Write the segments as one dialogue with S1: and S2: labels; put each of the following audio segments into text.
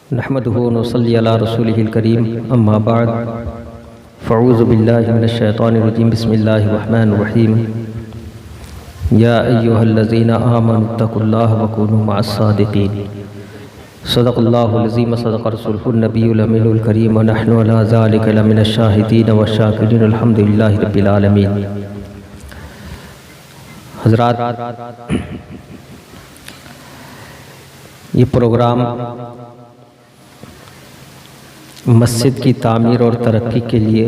S1: नहमदुहु व नसल्ली अला रसूलिहिल करीम अम्मा बाद फ़अऊज़ु बिल्लाहि मिनश शैतानिर रजीम बिस्मिल्लाहिर रहमानिर रहीम या अय्युहल्लज़ीना आमनुत्तक़ुल्लाह व कूनू मअस सादिक़ीन सदक़ल्लाहुल अज़ीम व सदक़ रसूलुहुन नबियुल अमीनुल करीम व नहनु अला ज़ालिका लमिनश शाहिदीन व शाकिरीन अल्हम्दुलिल्लाहि रब्बिल आलमीन। हज़रात, ये प्रोग्राम मस्जिद की तामीर और तरक्की के लिए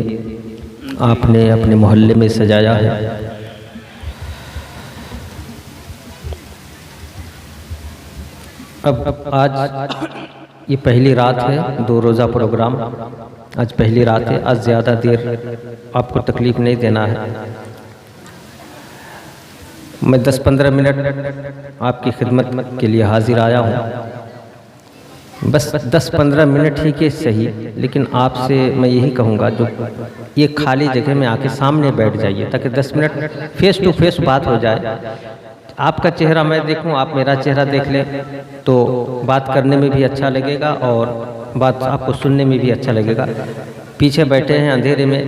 S1: आपने अपने मोहल्ले में सजाया है। अब आज ये पहली रात है, 2 रोज़ा प्रोग्राम, आज पहली रात है। आज ज़्यादा देर आपको तकलीफ़ नहीं देना है। मैं 10-15 मिनट आपकी खिदमत के लिए हाजिर आया हूँ। बस 10-15 मिनट ही के सही, लेकिन आपसे मैं यही कहूँगा जो ये खाली जगह में आके सामने बैठ जाइए ताकि 10 मिनट फेस टू फेस बात हो जाए। आपका चेहरा मैं देखूं, आप मेरा चेहरा देख लें तो बात करने में भी अच्छा लगेगा और बात आपको सुनने में भी अच्छा लगेगा। पीछे बैठे हैं अंधेरे में,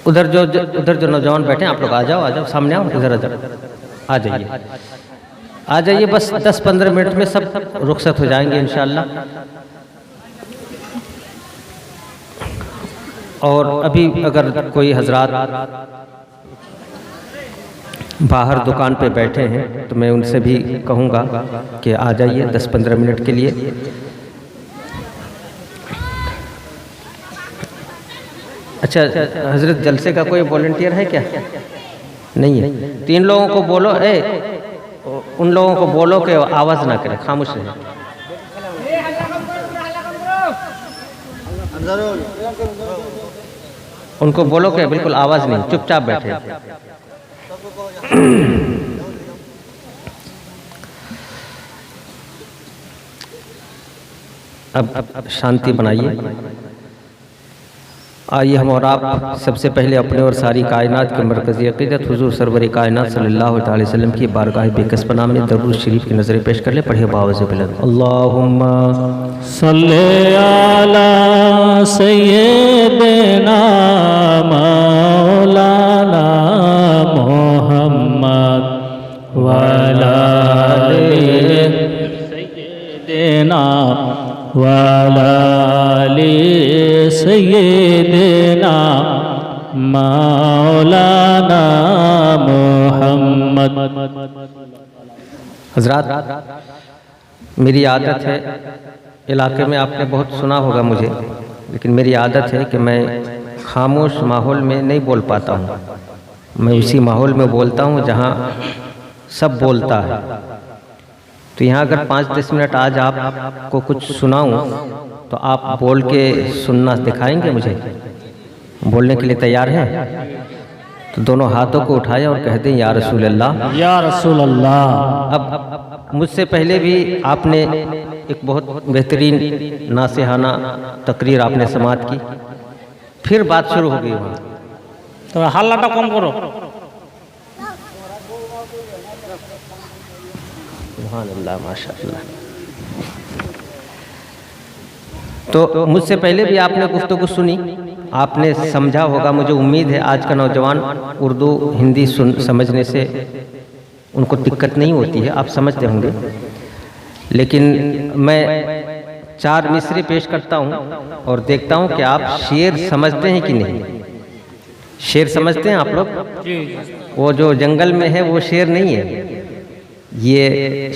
S1: उधर जो नौजवान बैठे हैं, आप लोग आ जाओ, सामने आओ, इधर आ जाइए। बस 10-15 मिनट में सब रुखसत हो जाएंगे इंशाअल्लाह। और अभी अगर कोई हजरात बाहर दुकान पे बैठे हैं तो मैं उनसे भी कहूँगा कि आ जाइए 10-15 मिनट के लिए। अच्छा हजरत, जलसे का कोई वॉलंटियर है क्या? नहीं है। 3 लोगों को बोलो, उन लोगों को बोलो कि आवाज़ ना करें, खामोश रहें। उनको बोलो कि बिल्कुल आवाज़ नहीं, चुपचाप बैठे। अब शांति बनाइए। आइए हम और आप सबसे पहले अपने और सारी कायनात के मरकज़ी अक़ीदत हुज़ूर सरवर कायनात सल्लल्लाहु अलैहि वसल्लम की बारगाह बेकस नाम में दरूद शरीफ की नज़रें पेश कर ले। पढ़िए बावज़ बुलंद, अल्लाहुम्मा
S2: सल्ले अला सय्यिदना मौलाना मुहम्मद व अला आलि सय्यिदना व अला आलि सय्यिदना मौलाना मुहम्मद।
S1: हज़रात, मेरी आदत है, इलाके में आपने बहुत सुना होगा मुझे, लेकिन मेरी आदत है कि मैं खामोश माहौल में नहीं बोल पाता हूँ। मैं उसी माहौल में बोलता हूँ जहाँ सब बोलता है। तो यहाँ अगर 5-10 मिनट आज आपको कुछ सुनाऊँ तो आप बोल के सुनना दिखाएंगे मुझे? बोलने के लिए तैयार हैं? तो दोनों हाथों को उठाएं और कह दें या रसूल अल्लाह,
S2: या रसूल अल्लाह।
S1: अब मुझसे पहले भी आपने एक बहुत बेहतरीन नासिहाना तकरीर आपने समाअत की, फिर बात शुरू हो गई वहाँ।
S2: तो हल्लाटा कम करो।
S1: सुभान अल्लाह, माशाअल्लाह। तो मुझसे पहले भी आपने गुफ्तगू सुनी, आपने समझा होगा। मुझे उम्मीद है आज का नौजवान उर्दू हिंदी समझने से उनको दिक्कत नहीं होती है, आप समझते होंगे। लेकिन मैं 4 मिसरे पेश करता हूँ और देखता हूँ कि आप शेर समझते हैं कि नहीं। शेर समझते हैं आप लोग? वो जो जंगल में है वो शेर नहीं है। ये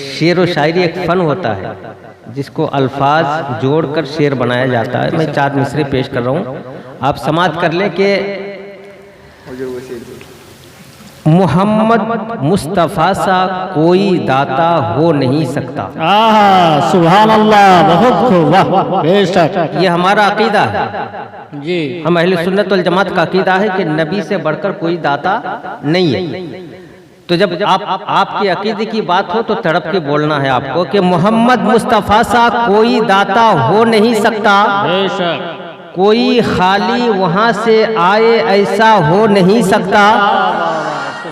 S1: शेर व शायरी एक फ़न होता है जिसको अल्फाज जोड़कर शेर बनाया जाता है। मैं 4 मिसरे पेश कर रहा हूँ, आप समाअत कर लें कि मोहम्मद मुस्तफ़ा सा कोई दाता हो नहीं सकता।
S2: सुभान अल्लाह, बहुत खूब, वाह, बेशक।
S1: ये हमारा अकीदा है
S2: जी।
S1: हम अहले सुन्नत वल जमात का अकीदा है कि नबी से बढ़कर कोई दाता नहीं है। तो जब आपके अकीदे की बात हो तो तड़प के बोलना है आपको कि मोहम्मद मुस्तफ़ा सा कोई दाता हो नहीं सकता,
S2: बेशक।
S1: कोई खाली वहाँ से आए ऐसा हो नहीं सकता।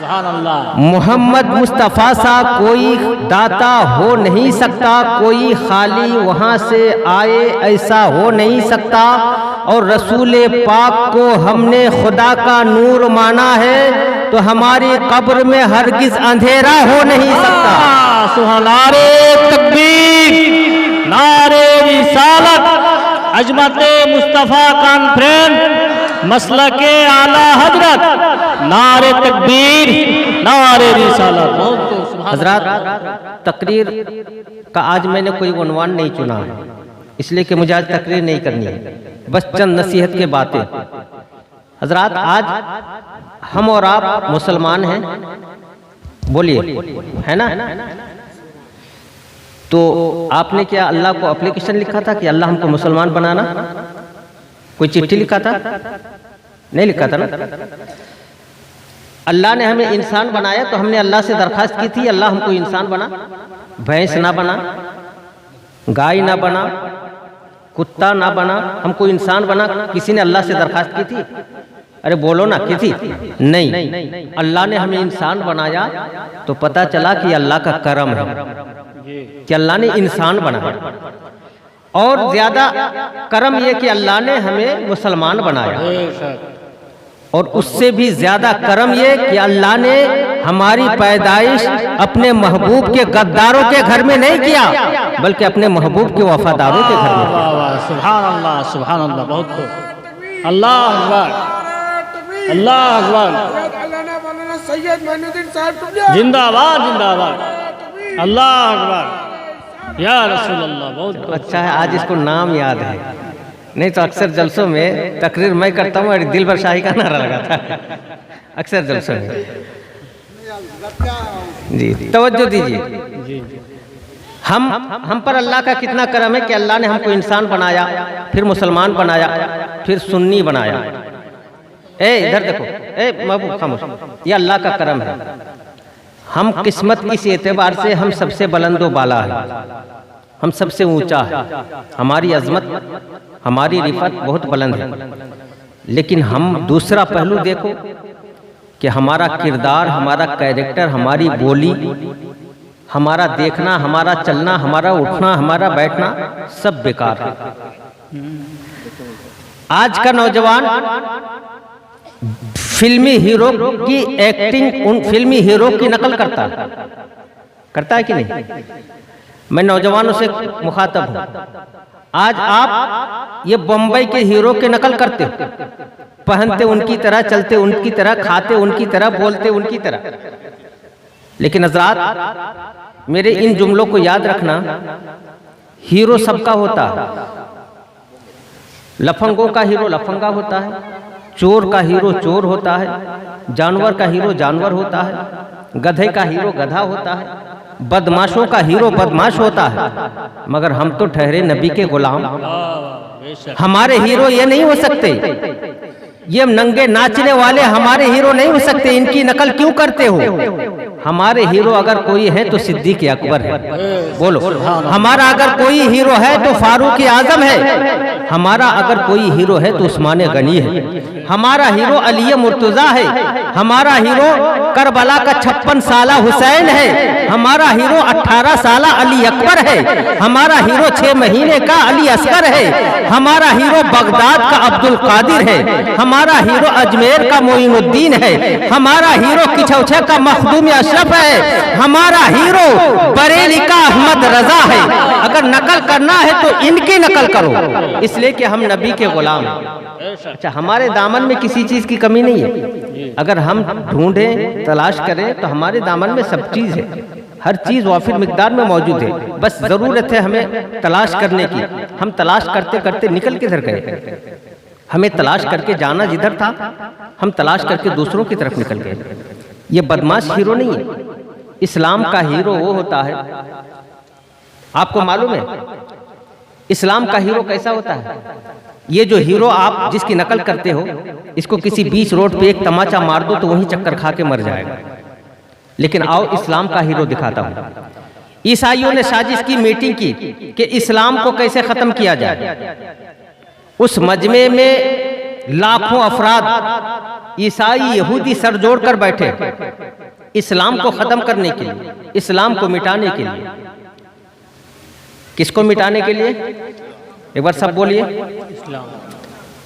S2: सुभान अल्लाह।
S1: मोहम्मद मुस्तफ़ा सा कोई दाता हो नहीं सकता, कोई खाली वहाँ से आए ऐसा हो नहीं सकता। और रसूल पाक को हमने खुदा का नूर माना है, तो हमारी कब्र में हरगिज अंधेरा हो नहीं सकता।
S2: सुभान, नारे तकबीर, नारे रिसालत, अजमत मुस्तफ़ा कॉन्फ्रेंस, मसलके आला हजरत, नारे तकबीर, नारे रिसालत।
S1: हजरत, तकरीर का आज मैंने कोई उन्वान नहीं चुना है, इसलिए कि मुझे आज तकरीर नहीं करनी है, बस चंद नसीहत की बातें। हजरत, आज हम और आप मुसलमान हैं, बोलिए, है ना? तो आपने क्या अल्लाह को एप्लीकेशन लिखा था कि अल्लाह हमको मुसलमान बनाना? कोई चिट्ठी लिखा था? नहीं लिखा था ना। अल्लाह ने हमें इंसान बनाया तो हमने अल्लाह से दरखास्त की थी, अल्लाह हमको इंसान बना, भैंस ना बना, गाय ना बना, कुत्ता ना बना, हमको इंसान बना। किसी ने अल्लाह से दरखास्त की थी? अरे बोलो ना, की थी? नहीं, अल्लाह ने हमें इंसान बनाया तो पता चला कि अल्लाह का करम है कि अल्लाह ने इंसान बनाया। और ज्यादा करम यह कि अल्लाह ने हमें मुसलमान बनाया, और उससे भी ज्यादा करम यह कि अल्लाह ने हमारी पैदाइश अपने महबूब के गद्दारों के घर में नहीं किया, बल्कि अपने महबूब के वफादारों के घर में।
S2: सुभान अल्लाह, सुभान अल्लाह, बहुत खूब। अल्लाह अकबर, अल्लाह अकबर, जिंदाबाद जिंदाबाद, अल्लाह अकबर, या रसूल अल्लाह। बहुत
S1: अच्छा है आज इसको नाम याद है, नहीं तो अक्सर जलसों में तकरीर मैं करता हूँ और दिलबर शाही का नारा लगाता है अक्सर जलसों में। जी तवज्जो दीजिए। हम पर अल्लाह का कितना करम है कि अल्लाह ने हमको इंसान बनाया, फिर मुसलमान बनाया, फिर सुन्नी बनाया। इधर देखो, महबूब खामोश, ये अल्लाह का करम है। हम किस्मत इस एतबार से हम सबसे बुलंदो बाला है, हम सबसे ऊंचा है, हमारी अजमत, हमारी रिफत बहुत बुलंद है। लेकिन हम दूसरा पहलू देखो कि हमारा किरदार, हमारा कैरेक्टर, हमारी बोली, हमारा देखना, हमारा चलना, हमारा उठना, हमारा बैठना सब बेकार है। आज का नौजवान फिल्मी हीरो की एक्टिंग, उन फिल्मी हीरो की नकल करता है कि नहीं? मैं नौजवानों से मुखातब हूं। आज आप ये बम्बई के हीरो के नकल करते, पहनते उनकी तरह, चलते उनकी तरह, खाते उनकी तरह, बोलते उनकी तरह। लेकिन हजरात, मेरे इन जुमलों को याद रखना, हीरो सबका होता है। लफंगों का हीरो लफंगा होता है, चोर का हीरो चोर होता है, जानवर का हीरो जानवर होता है, गधे का हीरो गधा होता है, बदमाशों का हीरो बदमाश होता है। मगर हम तो ठहरे नबी के गुलाम, हमारे हीरो ये नहीं हो सकते। ये नंगे नाचने वाले हमारे हीरो नहीं हो सकते। इनकी नकल क्यों करते हो? हमारे हीरो अगर कोई है तो सिद्दीक अकबर है, बोलो। हमारा अगर कोई हीरो है तो फारूक आजम है, हमारा अगर कोई हीरो है तो उस्मान गनी है, हमारा हीरो अली मुर्तजा है, हमारा हीरो करबला का 56 साला हुसैन है, हमारा हीरो 18 साला अली अकबर है, हमारा हीरो 6 महीने का अली असगर है, हमारा हीरो बगदाद का अब्दुल कादिर है, हमारा हीरो अजमेर का मोइनुद्दीन है, हमारा हीरो किछौछा का मखदूम अशरफ है, हमारा हीरो बरेली का अहमद रजा है। अगर नकल करना है तो इनकी नकल करो, इसलिए कि हम नबी के गुलाम हैं। अच्छा, हमारे दामन में किसी चीज की कमी नहीं है। अगर हम ढूंढें, तलाश करें तो हमारे दामन में सब चीज है, हर चीज वाफिर मिकदार में मौजूद है। बस जरूरत है हमें तलाश करने की। हम तलाश करते करते निकल किधर गए? हमें तलाश करके जाना जिधर था, हम तलाश करके दूसरों की तरफ निकल गए। ये बदमाश हीरो नहीं है। इस्लाम का हीरो वो होता है, आपको मालूम है इस्लाम का हीरो कैसा होता है? ये जो हीरो आप जिसकी नकल करते हो, इसको किसी बीच रोड पे एक तमाचा मार दो तो वहीं चक्कर खा के मर जाएगा। लेकिन आओ इस्लाम का हीरो दिखाता हूं। ईसाइयों ने साजिश की, मीटिंग की कि इस्लाम को कैसे खत्म किया जाए। उस मजमे में लाखों अफराद ईसाई यहूदी सर जोड़कर बैठे। इस्लाम को ख़त्म करने के लिए, इस्लाम को मिटाने के लिए। किसको मिटाने के लिए? एक बार सब बोलिए।
S2: इस्लाम।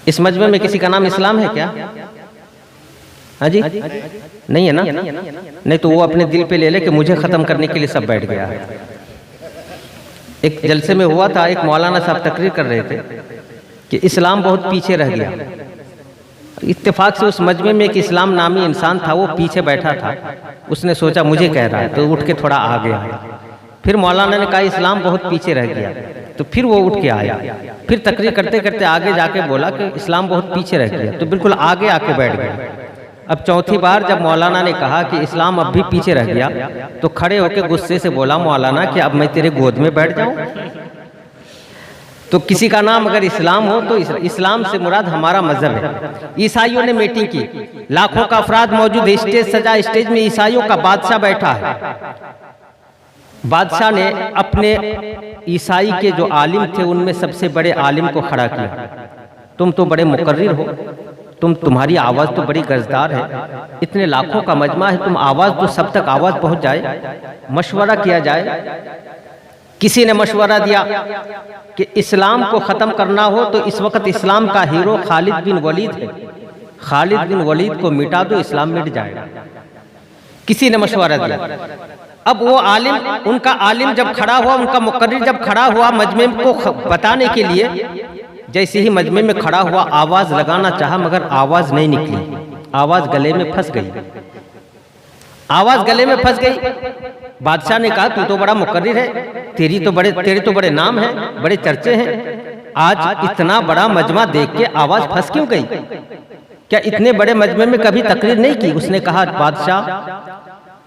S1: इस मजमे में किसी का नाम इस्लाम है क्या? हाँ जी, नहीं है ना? नहीं तो वो अपने दिल पे ले ले कि मुझे ख़त्म करने के लिए सब बैठ गया है। एक जलसे में हुआ था, एक मौलाना साहब तकरीर कर रहे थे कि इस्लाम बहुत पीछे रह गया। इत्तेफाक से उस मजमे में एक इस्लाम नामी इंसान था, वो पीछे बैठा था। उसने सोचा मुझे कह रहा है, तो उठ के थोड़ा आ गया। फिर मौलाना ने कहा इस्लाम बहुत पीछे रह गया, तो फिर वो उठ के आया। फिर तकरीर करते करते आगे जाके बोला कि इस्लाम बहुत पीछे रह गया, तो बिल्कुल आगे आके बैठ गया। अब चौथी बार जब मौलाना ने कहा कि इस्लाम अब भी पीछे रह गया, तो खड़े होकर गुस्से से बोला मौलाना कि अब मैं तेरे गोद में बैठ जाऊं? तो किसी का नाम अगर इस्लाम हो तो इस्लाम से मुराद हमारा मजहब है। ईसाइयों ने मीटिंग की, लाखों का अफराद मौजूद, स्टेज सजा, स्टेज में ईसाइयों का बादशाह बैठा है। बादशाह ने अपने ईसाई के जो आलिम थे उनमें सबसे बड़े आलिम को खड़ा किया। तुम तो बड़े मुकर्रिर हो, तुम्हारी आवाज़ तो बड़ी गजदार है, इतने लाखों का मजमा है, तुम आवाज़ तो सब तक आवाज़ पहुंच जाए, मशवरा किया जाए। किसी ने मशवरा दिया कि इस्लाम को ख़त्म करना हो तो इस वक्त इस्लाम का हीरो खालिद बिन वलीद है, खालिद बिन वलीद को मिटा दो, इस्लाम मिट जाएगा। किसी ने मशवरा दिया। अब वो आलिम, उनका आलिम जब खड़ा हुआ, उनका मुकर्रिर जब खड़ा हुआ मजमे को बताने के लिए, जैसे ही मजमे में खड़ा हुआ आवाज़ लगाना चाहा मगर आवाज़ नहीं निकली, आवाज़ गले में फंस गई, आवाज़ गले में फंस गई। बादशाह ने कहा तू तो बड़ा मुकर्रिर है, तेरे तो बड़े नाम हैं, बड़े चर्चे हैं, आज इतना बड़ा मजमा देख के आवाज़ फंस क्यों गई? क्या इतने बड़े मजमे में कभी तकरीर नहीं की? उसने कहा बादशाह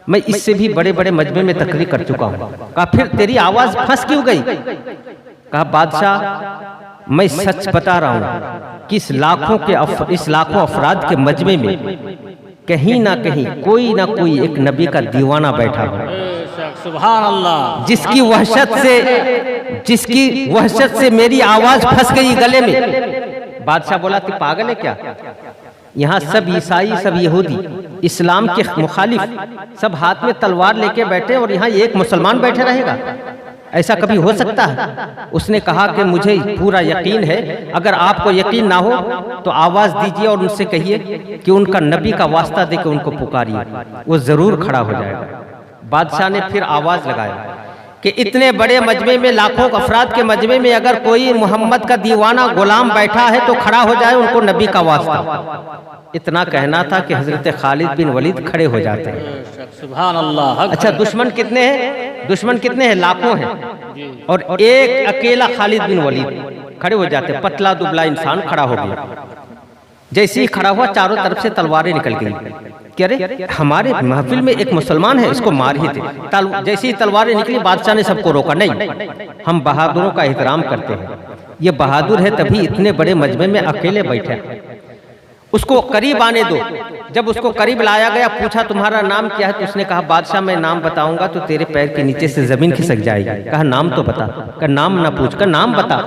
S1: मैं इससे भी बड़े बड़े मजमे में तकरीर कर चुका हूँ। कहा फिर तेरी आवाज़ फंस क्यों गई? कहा बादशाह मैं सच बता रहा हूँ कि इस लाखों अफराद के मजमे में कहीं ना कहीं कोई ना कोई एक नबी का दीवाना बैठा है,
S2: सुभान अल्लाह,
S1: जिसकी वहशत से मेरी आवाज फंस गई गले में। बादशाह बोला कि पागल है क्या? यहाँ सब ईसाई, सब यहूदी, इस्लाम के मुखालिफ सब हाथ में तलवार लेके बैठे और यहाँ एक मुसलमान बैठे रहेगा? ऐसा कभी हो सकता है? उसने कहा कि मुझे पूरा यकीन है, अगर आपको यकीन ना हो तो आवाज़ दीजिए और उनसे कहिए कि उनका नबी का वास्ता देके उनको पुकारिए, वो ज़रूर खड़ा हो जाएगा। बादशाह ने फिर आवाज़ लगाया कि इतने बड़े मजमे में, लाखों अफराद के मजमे में अगर कोई मोहम्मद का दीवाना गुलाम बैठा है तो खड़ा हो जाए, उनको नबी का वास्ता। इतना कहना था कि हजरत खालिद बिन वलीद खड़े हो जाते हैं।
S2: सुभान अल्लाह।
S1: अच्छा दुश्मन कितने हैं? दुश्मन कितने हैं? लाखों हैं, और एक अकेला खालिद बिन वलीद खड़े हो जाते। पतला दुबला इंसान खड़ा हो गया। जैसे ही खड़ा हुआ चारों तरफ से तलवारें निकल गई। कह रहे हमारे महफिल में एक मुसलमान है, इसको मार ही थे। जैसे ही तलवारें निकली बादशाह ने सबको रोका, नहीं, हम बहादुरों का एहतराम करते हैं, ये बहादुर है तभी इतने बड़े मजमे में अकेले बैठे, उसको करीब आने दो। जब उसको करीब लाया गया, पूछा तुम्हारा नाम क्या है? तो उसने कहा बादशाह मैं नाम बताऊंगा तो तेरे पैर के नीचे से जमीन खिसक जाएगी। कहा नाम तो बता। कहा नाम ना पूछ कर नाम बता।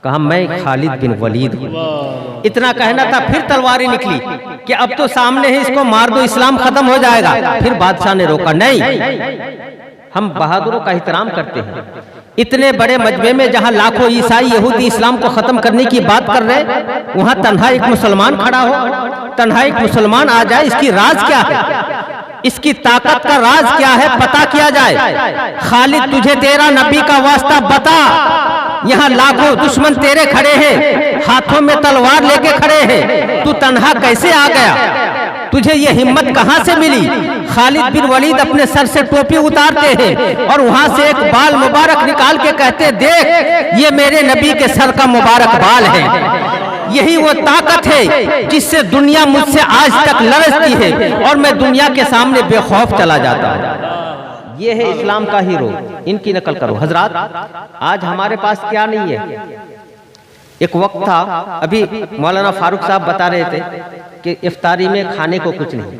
S1: कहा मैं खालिद बिन वलीद हूँ। इतना कहना था, फिर तलवारें निकली कि अब तो सामने है, इसको मार दो, इस्लाम खत्म हो जाएगा। फिर बादशाह ने रोका, नहीं, हम बहादुरों का एहतराम करते हैं। इतने बड़े मजमे में जहां लाखों ईसाई यहूदी इस्लाम को खत्म करने की बात कर रहे, वहां तन्हा एक मुसलमान खड़ा हो, तन्हा एक मुसलमान आ जाए, इसकी राज क्या है? इसकी ताकत का राज क्या है? पता किया जाए। खालिद तुझे तेरा नबी का वास्ता बता। यहाँ लाखों दुश्मन तेरे खड़े हैं, हाथों में तलवार लेके खड़े हैं, तू तन्हा कैसे आ गया? तुझे ये हिम्मत कहाँ से मिली? खालिद बिन वलीद अपने सर से टोपी उतारते हैं और वहां से एक बाल मुबारक निकाल के कहते, देख ये मेरे नबी के सर का मुबारक बाल है। यही वो ताकत है जिससे दुनिया मुझसे आज तक लड़ती है और मैं दुनिया के सामने बेखौफ चला जाता हूँ। ये है इस्लाम का हीरो, इनकी नकल करो। हजरात आज हमारे पास क्या नहीं है? एक वक्त था, अभी मौलाना फारूक साहब बता रहे थे कि इफ्तारी में खाने को कुछ नहीं,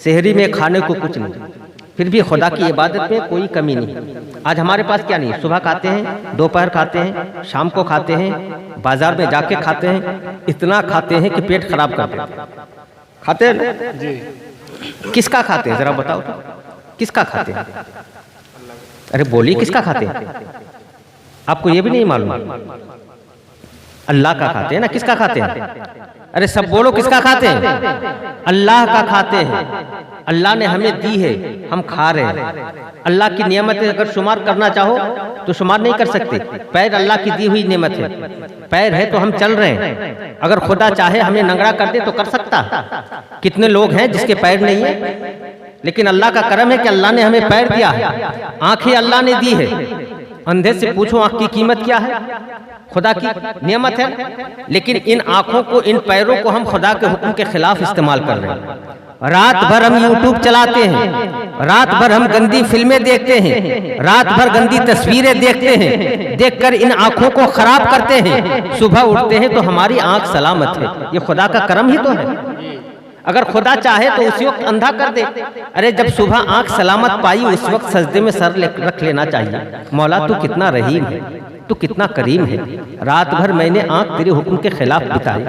S1: सहरी में खाने को कुछ नहीं, फिर भी खुदा की इबादत में कोई कमी नहीं। आज हमारे पास क्या नहीं है? सुबह खाते हैं, दोपहर खाते हैं, शाम को खाते हैं, बाजार में जाके खाते हैं, इतना खाते हैं कि पेट खराब कर देते। खाते हैं ना जी? किसका खाते हैं जरा बताओ तो, किसका खाते हैं? अरे बोलिए किसका खाते हैं? आपको ये भी नहीं मालूम? अल्लाह का खाते हैं ना, किसका खाते हैं? अरे सब बोलो किसका खाते हैं? अल्लाह का खाते हैं। अल्लाह ने हमें दी है, हम खा रहे हैं। अल्लाह की नियमतें अगर शुमार करना चाहो तो शुमार नहीं कर सकते। पैर अल्लाह की दी हुई नेमत है, पैर है तो हम चल रहे हैं। अगर खुदा चाहे हमें नंगड़ा कर दे तो कर सकता। कितने लोग हैं जिसके पैर नहीं है, लेकिन अल्लाह का करम है कि अल्लाह ने हमें पैर दिया है, आंखें अल्लाह ने दी है। अंधे से पूछो आंख की कीमत क्या है? खुदा की नियमत है। लेकिन इन आंखों को, इन पैरों को हम खुदा के हुक्म के खिलाफ इस्तेमाल कर रहे हैं। रात भर हम यूट्यूब चलाते हैं, रात भर हम गंदी फिल्में देखते हैं, रात भर गंदी तस्वीरें देखते हैं, देखकर इन आंखों को खराब करते हैं। सुबह उठते हैं तो हमारी आंख सलामत है। ये खुदा का करम ही तो है। अगर खुदा चाहे तो उसी वक्त अंधा कर दे। अरे जब सुबह आंख सलामत पाई उस वक्त सजदे में सर रख लेना चाहिए। मौला तू कितना रहीम है, तू कितना करीम है। रात भर मैंने आंख तेरे हुक्म के खिलाफ बिताई,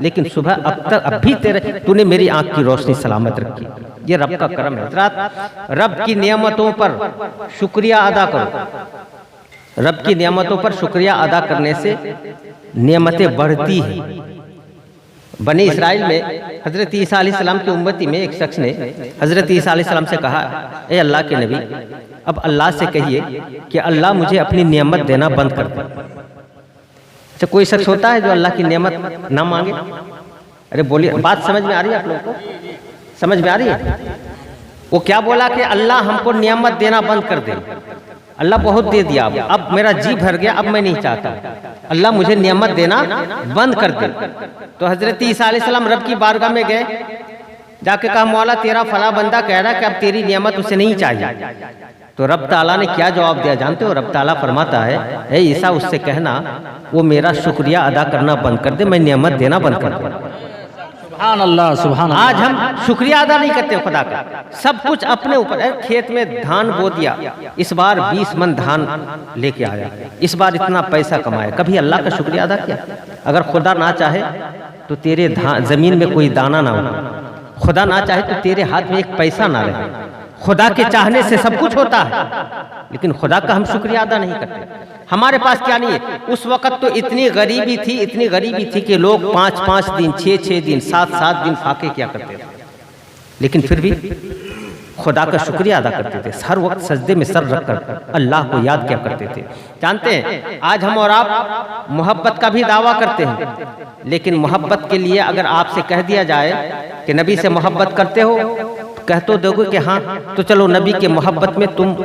S1: लेकिन सुबह अब भी तूने मेरी आंख की रोशनी सलामत रखी। ये रब का करम है। रब की नियमतों पर शुक्रिया अदा करो। रब की नियमतों पर शुक्रिया अदा करने से नियमतें बढ़ती हैं। बनी इस्राइल में हज़रत ईसा अलैहिस्सलाम की उम्मती में एक शख्स ने हज़रत ईसा अलैहिस्सलाम से कहा, ए अल्लाह के नबी, अब अल्लाह से कहिए कि अल्लाह मुझे अपनी नियमत देना बंद कर दे। अच्छा, कोई शख्स होता है जो अल्लाह की नियमत ना मांगे? अरे बोलिए, बात समझ में आ रही है आप लोगों को? समझ में आ रही है? वो क्या बोला कि अल्लाह हमको नियमत देना बंद कर दे। अल्लाह बहुत दे दिया, अब मेरा जी भर गया, अब मैं नहीं चाहता, अल्लाह मुझे नियमत देना बंद कर दे। तो हज़रत ईसा अलैहिस्सलाम रब की बारगाह में गए, जाके कहा, मौला तेरा फला बंदा कह रहा है कि अब तेरी नियमत उसे नहीं चाहिए। तो रब ताला ने क्या जवाब दिया जानते हो? रब ताला फरमाता है, ए ईसा उससे कहना वो मेरा शुक्रिया अदा करना बंद कर दे, मैं नियमत देना बंद कर दूँ।
S2: सुभान अल्लाह, सुभान अल्लाह।
S1: आज हम शुक्रिया अदा नहीं करते खुदा का, सब कुछ अपने ऊपर। खेत में धान बो दिया, इस बार 20 मन धान लेके आया, इस बार इतना पैसा कमाया, कभी अल्लाह का शुक्रिया अदा किया? अगर खुदा ना चाहे तो तेरे जमीन में कोई दाना ना हो, खुदा ना चाहे तो तेरे हाथ में एक पैसा ना रहे। खुदा के चाहने से सब कुछ होता है, लेकिन खुदा का हम शुक्रिया अदा नहीं करते। हमारे पास क्या नहीं है? उस वक्त तो इतनी गरीबी थी, इतनी गरीबी थी कि लोग 5-5 दिन, 6-6 दिन, 7-7 दिन फाके किया करते थे, लेकिन फिर भी खुदा का शुक्रिया अदा करते थे। हर वक्त सजदे में सर रखकर अल्लाह को याद किया करते थे। जानते हैं, आज हम और आप मोहब्बत का भी दावा करते हैं, लेकिन मोहब्बत के लिए अगर आपसे कह दिया जाए कि नबी से मोहब्बत करते हो, कह तो दोगे कि हाँ, तो चलो नबी के मोहब्बत में तुम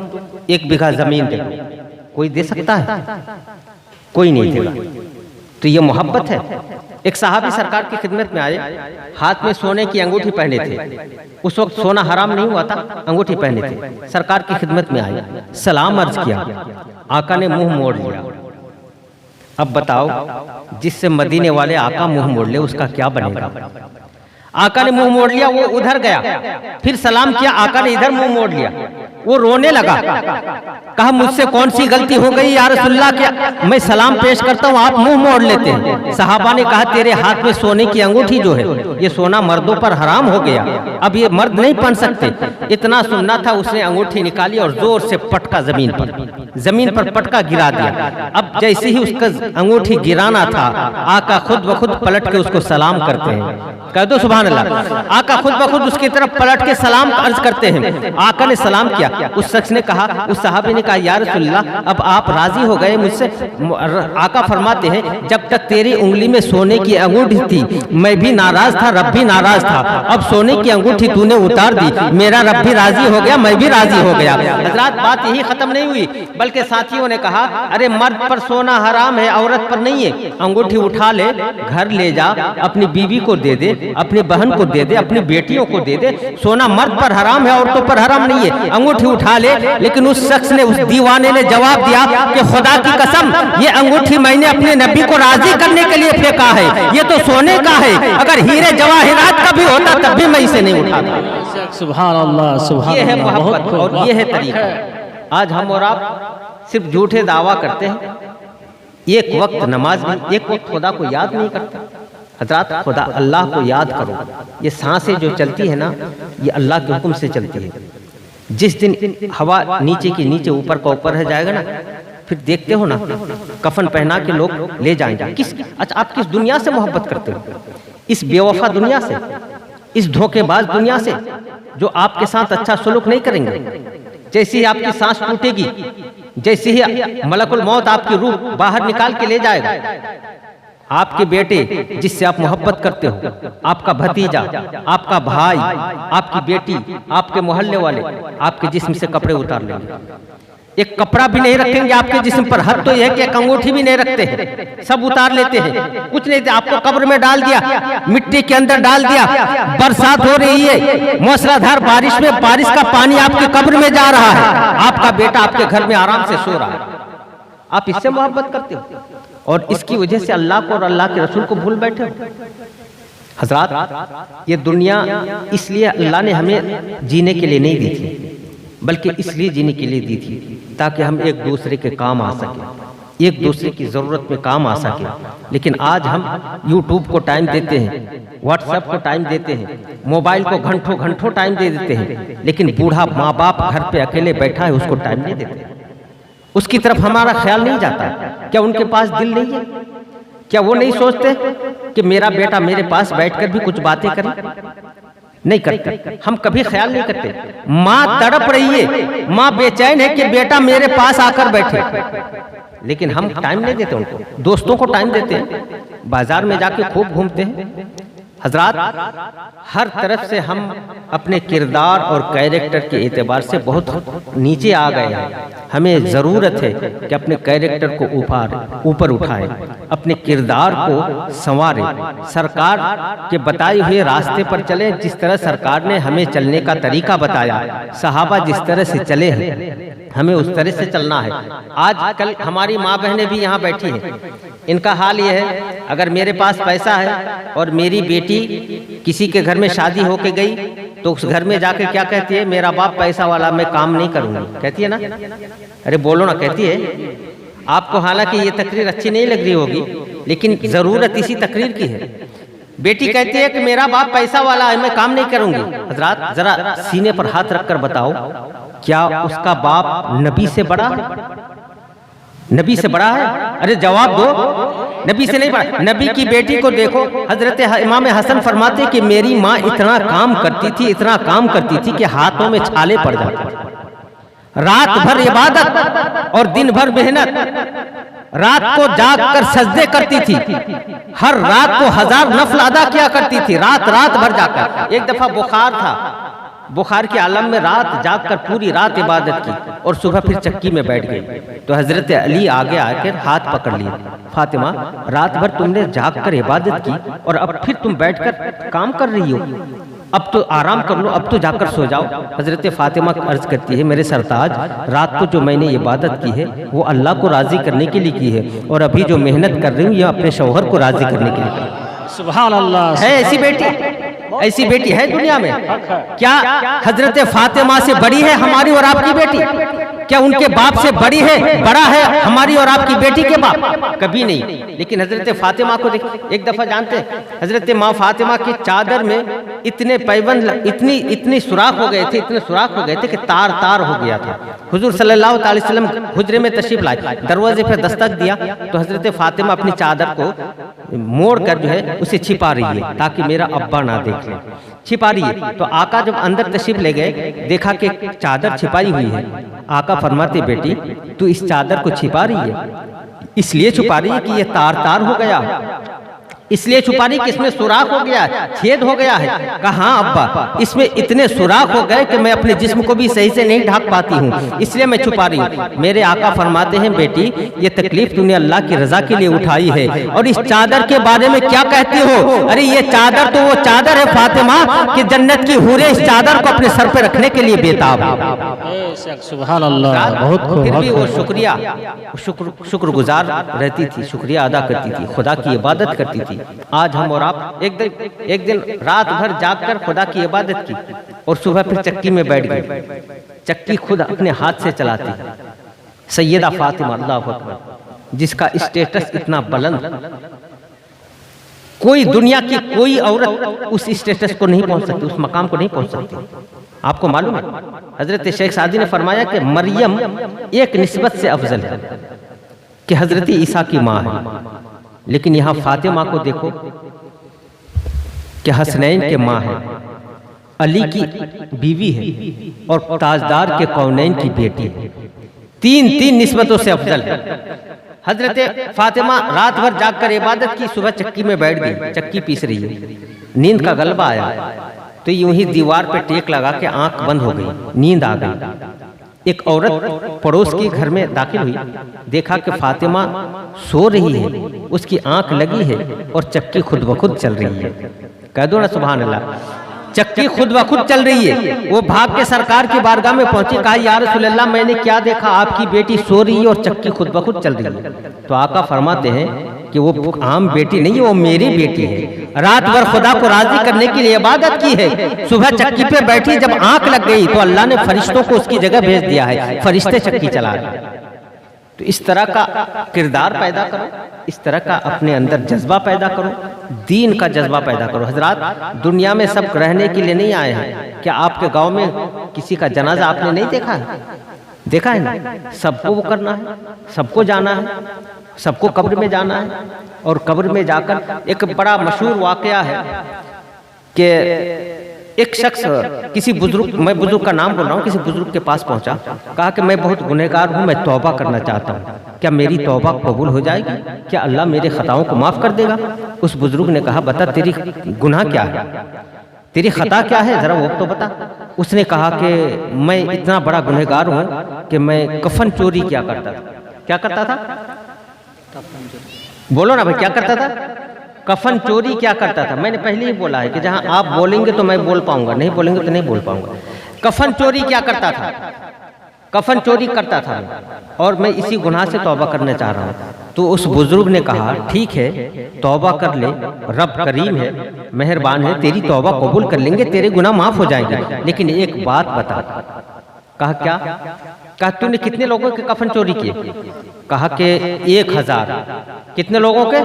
S1: 1 बीघा जमीन दे दो। कोई दे सकता है? कोई नहीं देगा। तो ये मोहब्बत है। एक सहाबी सरकार की खिदमत में आए, हाथ में सोने की अंगूठी पहने थे। उस वक्त सोना हराम नहीं हुआ था, अंगूठी पहने थे। सरकार की खिदमत में आए, सलाम अर्ज किया, आका ने मुंह मोड़ लिया। अब बताओ, जिससे मदीने वाले आका मुंह मोड़ ले उसका क्या बनेगा? आका ने मुंह मोड़ लिया, वो उधर गया, फिर सलाम किया, आका ने इधर मुंह मोड़ लिया। वो रोने लगा, कहा मुझसे कौन सी गलती हो गई या रसूलल्लाह, क्या मैं सलाम पेश करता हूँ आप मुंह मोड़ लेते हैं। सहाबा ने कहा, तेरे हाथ में सोने की अंगूठी जो है, ये सोना मर्दों पर हराम हो गया, अब ये मर्द नहीं पहन सकते। इतना सुनना था, उसने अंगूठी निकाली और जोर से पटका, जमीन पर पटका गिरा दिया। अब जैसे ही उसका अंगूठी गिराना था, आका खुद ब खुद पलट के उसको सलाम करते हैं। कह दो सुभान अल्लाह। आका खुद ब खुद उसकी तरफ पलट के सलाम अर्ज करते हैं। आका ने सलाम किया, उस शख्स ने कहा, उस सहाबी ने कहा, या रसूलल्लाह, अब आप राजी हो गए मुझसे? आका फरमाते हैं, जब तक तेरी उंगली में सोने की अंगूठी थी मैं भी नाराज था, रब भी नाराज था। अब सोने की अंगूठी तूने उतार दी, मेरा रब भी राजी हो गया, मैं भी राजी हो गया। हजरात, बात यही खत्म नहीं हुई, बल्कि साथियों ने कहा, अरे मर्द पर सोना हराम है, औरत पर नहीं है। अंगूठी उठा ले, घर ले जा, अपनी बीवी को दे दे, अपनी बहन को दे दे, अपनी बेटियों को दे दे। सोना मर्द पर हराम है, औरतों पर हराम नहीं है। अंगूठी उठा ले। लेकिन उस शख्स ने, उस दीवाने ने जवाब दिया कि खुदा की कसम, ये अंगूठी मैंने अपने नबी को राजी करने के लिए फेंका है, ये तो सोने का है। अगर हीरे जवाहिरात का भी होता तब भी मैं इसे नहीं उठाता।
S2: सुभान अल्लाह, सुभान
S1: ये है मोहब्बत और ये है तरीका। आज हम और आप सिर्फ झूठे दावा करते हैं, एक वक्त नमाज में, एक वक्त खुदा को याद नहीं करते। हजरात खुदा अल्लाह को याद करो। ये सांसें जो चलती है ना, ये अल्लाह के हुक्म से चलती है। जिस दिन हवा नीचे की नीचे ऊपर का ऊपर रह जाएगा ना, फिर देखते हो ना कफन पहना के लोग ले जाएंगे। अच्छा आप किस दुनिया से मोहब्बत करते हो? इस बेवफा दुनिया से, इस धोखेबाज दुनिया से जो आपके साथ अच्छा सलूक नहीं करेंगे। जैसे ही आपकी सांस टूटेगी, जैसे ही मलकुल मौत आपकी रूह बाहर निकाल के ले जाएगा, आपके बेटे जिससे आप मोहब्बत करते हो, आपका भतीजा, आपका भाई, आपकी बेटी, आपके मोहल्ले वाले आपके जिस्म से कपड़े उतार लेंगे। एक कपड़ा भी नहीं रखेंगे आपके जिस्म पर। हद तो यह है कि एक अंगूठी भी नहीं रखते हैं, सब उतार लेते हैं। कुछ नहीं, आपको कब्र में डाल दिया, मिट्टी के अंदर डाल दिया। बरसात हो रही है, मूसलाधार बारिश में बारिश का पानी आपकी कब्र में जा रहा है, आपका बेटा आपके घर में आराम से सो रहा है। आप इससे मोहब्बत करते हो और इसकी वजह से अल्लाह को और अल्लाह के रसूल को भूल बैठे हो। हजरात ये दुनिया इसलिए अल्लाह ने हमें जीने के लिए नहीं दी थी, बल्कि इसलिए जीने के लिए दी थी ताकि हम एक दूसरे के काम आ सके, एक दूसरे की ज़रूरत में काम आ सके। लेकिन आज हम यूट्यूब को टाइम देते हैं, व्हाट्सएप को टाइम देते हैं, मोबाइल को घंटों घंटों टाइम दे देते हैं, लेकिन बूढ़ा माँ बाप घर पे अकेले बैठा है उसको टाइम नहीं देते, उसकी तरफ हमारा ख्याल नहीं जाता। क्या उनके पास दिल नहीं है? क्या वो नहीं सोचते कि मेरा बेटा मेरे पास बैठकर भी कुछ बातें करे? नहीं करते, हम कभी ख्याल नहीं करते। माँ तड़प रही है, माँ बेचैन है कि बेटा मेरे पास आकर बैठे, लेकिन हम टाइम नहीं देते उनको। दोस्तों को टाइम देते हैं, बाजार में जाके खूब घूमते हैं। हजरात हर तरफ से हम अपने किरदार और कैरेक्टर के एतबार से बहुत नीचे आ गए हैं। हमें ज़रूरत है कि अपने कैरेक्टर को ऊपर उठाएं, अपने किरदार को संवारें, सरकार के बताए हुए रास्ते पर चलें। जिस तरह सरकार ने हमें चलने का तरीका बताया, सहाबा जिस तरह से चले हैं, हमें उस तरह से चलना है। आज कल हमारी माँ बहनें भी यहाँ बैठी हैं, इनका हाल ये है, अगर मेरे पास पैसा है और मेरी बेटी किसी के घर में शादी होके गई तो उस घर में जाके क्या कहती है? मेरा बाप पैसा वाला, मैं काम नहीं करूंगी, कहती है ना? अरे बोलो ना, कहती है। आपको हालांकि ये तकरीर अच्छी नहीं लग रही होगी, लेकिन जरूरत इसी तकरीर की है। बेटी कहती है कि मेरा बाप पैसा वाला है, मैं काम नहीं करूंगी। हजरात जरा सीने पर हाथ रखकर बताओ, क्या उसका बाप नबी से बड़ा है? नबी से बड़ा है? अरे जवाब दो, नबी से नहीं बड़ा। नबी की बेटी को देखो, हजरत इमाम हसन फरमाते कि मेरी माँ इतना काम करती थी, इतना काम करती थी कि हाथों में छाले पड़ जाते। रात भर इबादत और दिन भर मेहनत, रात को जागकर सजदे करती थी, हर रात को 1000 नफल अदा किया करती थी, रात भर जाकर। एक दफा बुखार था, बुखार के आलम में रात जागकर पूरी रात इबादत की और सुबह फिर चक्की में बैठ गई। तो हजरत अली आगे आकर हाथ पकड़ लिए, फातिमा रात भर तुमने जागकर इबादत की और अब फिर तुम बैठकर काम कर रही हो, अब तो आराम कर लो, अब तो जाकर सो जाओ। हजरत फातिमा अर्ज करती है, मेरे सरताज, रात को जो मैंने इबादत की है वो अल्लाह को राजी करने के लिए की है, और अभी जो मेहनत कर रही हूँ ये अपने शौहर को राजी करने के लिए।
S2: सुभान अल्लाह।
S1: है ऐसी बेटी? ऐसी बेटी है दुनिया में? क्या हजरत फातिमा से बड़ी है हमारी और आपकी बेटी? क्या उनके बाप से बड़ी है, बड़ा है हमारी और आपकी बेटी के बाप? कभी नहीं। लेकिन हजरत फातिमा को देख, एक दफा जानते हैं हजरत माँ फातिमा की चादर में इतने पैबंद, इतनी सुराख हो गए थे, इतने सुराख हो गए थे कि तार तार हो गया था। हुजूर सल्लल्लाहु अलैहि वसल्लम हुजरे में तशरीफ लाए, दरवाजे पर दस्तक दिया तो हजरत फातिमा अपनी चादर को मोड़ कर जो है उसे छिपा रही है ताकि मेरा अब्बा ना देख ले, छिपा रही है। तो आका जब अंदर तशरीफ ले गए, देखा कि चादर छिपाई हुई है। आका फरमाते, बेटी तू इस चादर को छिपा रही है, इसलिए छुपा रही है कि ये तार तार हो गया, इसलिए छुपा रही कि इसमें सुराख हो गया है, छेद हो गया है। कहा हाँ अब्बा, इसमें इतने सुराख हो गए कि मैं अपने जिस्म को भी सही से नहीं ढक पाती हूँ, इसलिए मैं छुपा रही हूँ। मेरे आका फरमाते हैं, बेटी ये तकलीफ तूने अल्लाह की रजा के लिए उठाई है, और इस चादर के बारे में क्या कहती हो? अरे ये चादर तो वो चादर है फातिमा कि जन्नत की हूरें इस चादर को अपने सर पे रखने के लिए बेताब है।
S2: सुभान अल्लाह। बहुत खूब।
S1: फिर भी वो शुक्रगुजार रहती थी, शुक्रिया अदा करती थी, खुदा की इबादत करती थी। आज हम और आप एक दिन रात भर जागकर खुदा की इबादत की और सुबह फिर चक्की में बैठ गए। चक्की खुद अपने हाथ से चलाती सैयदा फातिमा, अल्लाह अकबर, जिसका स्टेटस इतना बुलंद, कोई दुनिया की कोई औरत उस स्टेटस को नहीं पहुंच सकती, उस मकाम को नहीं पहुंच सकती। आपको मालूम है हजरत शेख सादी ने फरमाया कि मरियम एक निस्बत से अफजल है कि हजरत ईसा की माँ है, लेकिन यहाँ फातिमा को देखो कि हसनैन के माँ है, अली की बीवी है और ताजदार के कौनैन की बेटी है। तीन निस्बतों से अफजल है। हजरत फातिमा रात भर जागकर इबादत की, सुबह चक्की में बैठ गई, चक्की पीस रही है, नींद का गलबा आया तो यूं ही दीवार पे टेक लगा के आंख बंद हो गई, नींद आ गई। एक औरत पड़ोस के घर में दाखिल हुई, देखा कि फातिमा सो रही है, उसकी आंख लगी है और चक्की खुद ब खुद चल रही है। कह दो ना सुभान अल्लाह, चक्की खुद ब खुद चल रही है। वो भाग के सरकार की बारगाह में पहुंची, कहा या रसूल अल्लाह मैंने क्या देखा, आपकी बेटी सो रही है और चक्की खुद ब खुद चल रही है। तो आका फरमाते हैं कि वो आम बेटी नहीं है, वो मेरी बेटी है। रात भर खुदा को राजी करने के लिए इबादत की है, सुबह चक्की पे बैठी, जब आंख लग गई तो अल्लाह ने फरिश्तों को उसकी जगह भेज दिया है, फरिश्ते चक्की चला रहे। तो इस तरह का किरदार पैदा करो, इस तरह का अपने अंदर जज्बा पैदा करो, दीन का जज्बा पैदा करो। हजरात, दुनिया में सब रहने के लिए नहीं आए हैं। क्या आपके गांव में किसी का जनाजा आपने नहीं देखा है? देखा है ना? सबको वो करना है, सबको जाना है, सबको कब्र में जाना है। और कब्र में जाकर एक बड़ा मशहूर वाकया है कि एक शख्स किसी बुजुर्ग, मैं बुजुर्ग का नाम बोल रहा हूँ, किसी बुजुर्ग के पास पहुंचा, कहा कि मैं बहुत गुनहगार हूँ, मैं तौबा करना चाहता हूँ, क्या मेरी तौबा कबूल हो जाएगी? क्या अल्लाह मेरे खताओं को माफ़ कर देगा? उस बुजुर्ग ने कहा बता तेरी गुनाह क्या है, तेरी खता क्या है, ज़रा वो तो बता। उसने कहा कि मैं इतना बड़ा गुनहगार हूँ कि मैं कफन चोरी क्या करता था। क्या करता था? बोलो ना भाई, क्या करता था? कफन चोरी क्या करता था? मैंने पहले ही बोला है कि जहां आप बोलेंगे तो मैं बोल पाऊंगा, नहीं बोलेंगे तो नहीं बोल पाऊंगा। कफन चोरी क्या करता था? कफन चोरी करता था और मैं इसी गुनाह से तौबा करना चाह रहा हूँ। तो उस बुजुर्ग ने कहा ठीक है, तौबा कर ले, रब करीम है, मेहरबान है, तेरी तौबा कबूल कर लेंगे, तेरे गुनाह माफ हो जाएंगे, लेकिन एक बात बता। कहा क्या? कहा तूने कितने लोगों के कफन चोरी किए? कहा कि 1000। कितने लोगों के?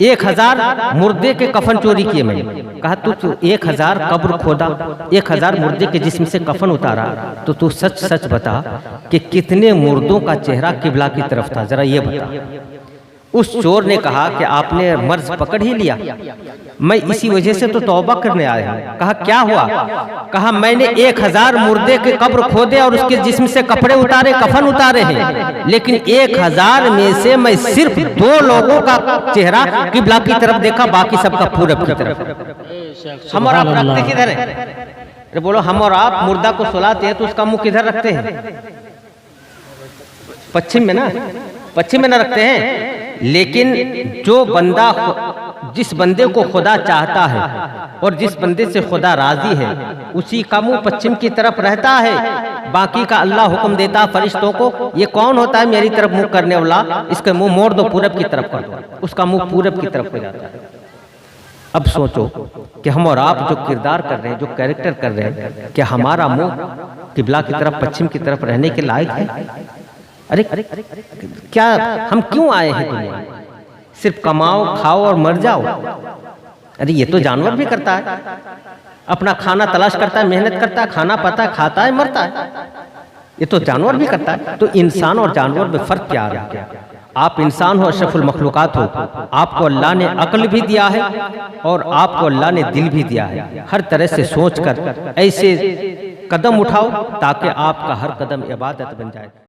S1: 1000 मुर्दे के कफन चोरी किए मैंने। कहा तू 1000 कब्र खोदा, 1000 मुर्दे के जिस्म से कफन उतारा, तो तू सच सच बता कि कितने मुर्दों का चेहरा किबला की तरफ था, जरा ये बता। उस चोर ने कहा कि आपने मर्ज पकड़ ही लिया, मैं इसी वजह से तो तौबा करने आया हूं। कहा क्या हुआ? कहा मैंने 1000 मुर्दे के कब्र खोदे और उसके जिस्म से कपड़े उतारे, कफन उतारे हैं, लेकिन 1000 में से मैं सिर्फ 2 लोगों का चेहरा किबला की तरफ देखा, बाकी सबका पूरब की तरफ। हम और आप रखते किधर है? अरे बोलो, हम और आप मुर्दा को सुलाते हैं तो उसका मुंह किधर रखते हैं? पश्चिम में ना, पश्चिम में ना रखते हैं। लेकिन जो बंदा, जिस बंदे को खुदा चाहता है और जिस बंदे से खुदा राजी है, उसी का मुंह पश्चिम की तरफ रहता है, बाकी का अल्लाह हुक्म देता फरिश्तों को, ये कौन होता है मेरी तरफ मुंह करने वाला, इसके मुंह मोड़ दो, पूरब की तरफ कर दो, उसका मुंह पूरब की तरफ हो जाता है। अब सोचो कि हम और आप जो किरदार कर रहे हैं, जो कैरेक्टर कर रहे हैं, क्या हमारा मुंह किबला की तरफ, पश्चिम की तरफ रहने के लायक है? अरे क्या हम क्यों आए हैं दुनिया में? सिर्फ कमाओ, खाओ और मर जाओ? अरे ये तो जानवर भी करता है, अपना खाना तलाश करता है, मेहनत करता है, खाना पाता है, खाता है, मरता है। ये तो जानवर भी करता है। तो इंसान और जानवर में फर्क क्या आ रहा है? आप इंसान हो, अशरफुल मखलूकात हो, आपको अल्लाह ने अक्ल भी दिया है और आपको अल्लाह ने दिल भी दिया है। हर तरह से सोचकर ऐसे कदम उठाओ ताकि आपका हर कदम इबादत बन जाए।